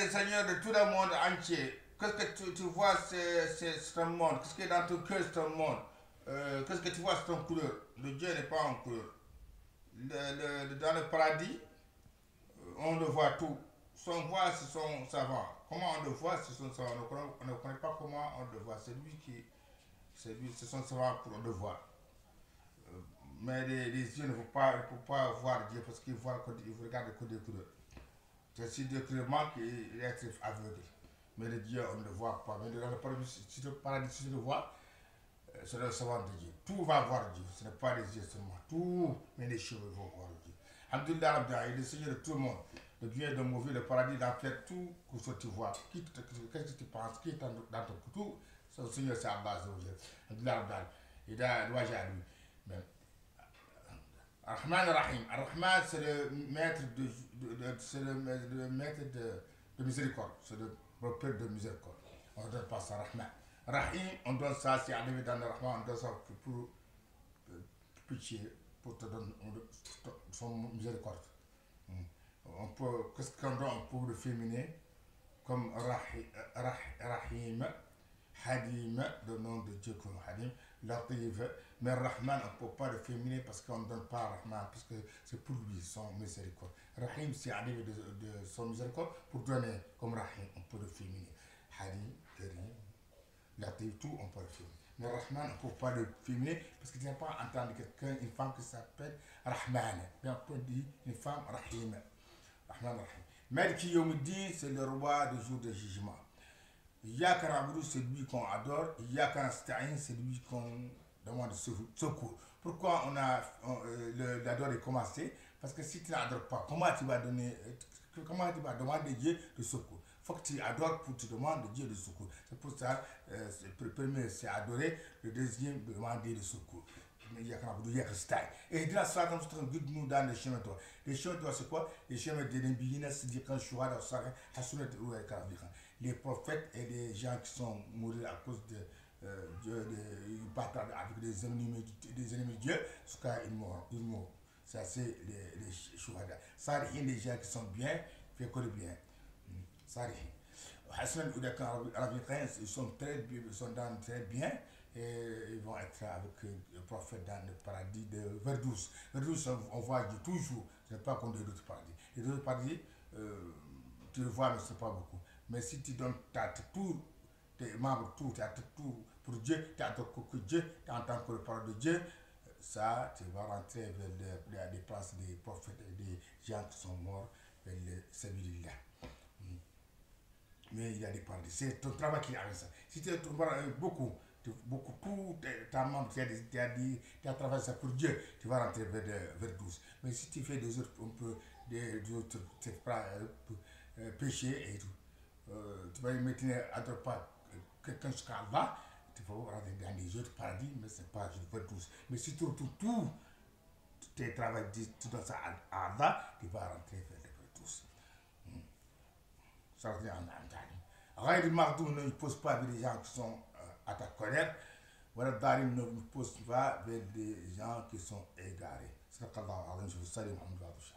le Seigneur de tout le monde entier. Qu'est-ce que tu vois, c'est un monde. Qu'est-ce qui est dans ton cœur, c'est un monde. Qu'est-ce que tu vois, c'est ton couleur. Le Dieu n'est pas en couleur. Dans le paradis, on le voit tout. Son voix, c'est son savant. Comment on le voit, c'est son savant. On ne connaît pas comment on le voit. C'est lui qui. C'est son savant pour le voir. Mais les yeux ne peuvent pas voir Dieu parce qu'ils regardent que des couleurs. C'est si Dieu qui manque, il est aveugle. Mais le Dieu, on ne le voit pas. Mais dans le paradis, si tu le vois, c'est le savant de Dieu. Tout va voir Dieu. Ce n'est pas les yeux seulement. Tout, mais les cheveux vont voir Dieu. Alhamdulillah, il est le Seigneur de tout le monde. Le bien, le mauvais, le paradis, l'enfer, tout ce que tu vois. Qu'est-ce que tu penses? Qui est dans ton tout? Le Seigneur, c'est Allah. Alhamdulillah, il a louange à lui. Mais, Rahman Rahim. Rahman, c'est le maître le maître de miséricorde. C'est le père de miséricorde. On ne donne pas ça Rahman. Rahim, on donne ça, c'est arrivé dans le Rahman, on donne ça pour pitié, pour te donner son miséricorde. Qu'est-ce qu'on donne pour le féminin? Comme Rahim, Hadim, le nom de Dieu comme Hadim, Latif, mais Rahman, on ne peut pas le féminin parce qu'on ne donne pas Rahman, parce que c'est pour lui son miséricorde. Rahim, c'est arrivé de son miséricorde pour donner comme Rahim, on peut le féminin. Hadim, Karim, Latif, tout, on peut le féminin. Mais Rahman, on ne peut pas le féminin parce qu'il n'y a pas entendu quelqu'un, une femme qui s'appelle Rahman. Mais on peut dire une femme Rahim. Rahman Rahim. Maliki Yawmiddin, c'est le roi du jour de jugement. Yaka Na'budu, c'est lui qu'on adore. Yaka Nasta'in, c'est lui qu'on demande secours. Pourquoi l'adore est commencé? Parce que si tu n'adores pas, comment tu vas demander Dieu de secours? Il faut que tu adores pour te demander Dieu de secours. C'est pour ça, le premier c'est adorer, le deuxième demander de secours. Et de la sorte, on guide-nous dans les chemins de toi. Les chemins de toi, c'est quoi? Les chemins de l'Embiyina, c'est dire quand les prophètes et les gens qui sont morts à cause de bataille avec des ennemis de Dieu, jusqu'à ils mourent. Ça, c'est les chouhada. Ça, les gens qui sont bien, fait que le bien. Ça, Hassan ils sont très bien et ils vont être avec le prophète dans le paradis de Verdous. Verdous, on voit Dieu toujours, ce n'est pas comme d'autres paradis. Les autres paradis, tu le vois, mais ce n'est pas beaucoup. Mais si tu donnes tout, tes membres, tout, tu as tout pour Dieu, tu as tout que Dieu, tu entends que le parole de Dieu, ça, tu vas rentrer vers des places des prophètes et des gens qui sont morts vers le Sabilillah. Mais il y a des paradis. C'est ton travail qui arrive ça. Si tu as beaucoup, tout ta membre, tu as travaillé ça pour Dieu, tu vas rentrer vers 12. Mais si tu fais des autres péchés et tout, tu vas maintenir à droite pas quelqu'un jusqu'à Allah, tu vas rentrer dans les autres paradis, mais ce n'est pas vers 12. Mais si tu retrouves tout tes travaux, tu donnes ça à Allah, tu vas rentrer vers 12. Ça revient en Antalya. Raïd Mardou ne pose pas avec les gens qui sont à ta colère. Voilà, Darim ne pose pas avec des gens qui sont égarés. C'est ce qu'Allah a dit. Je vous salue, Mohamed Badoucha.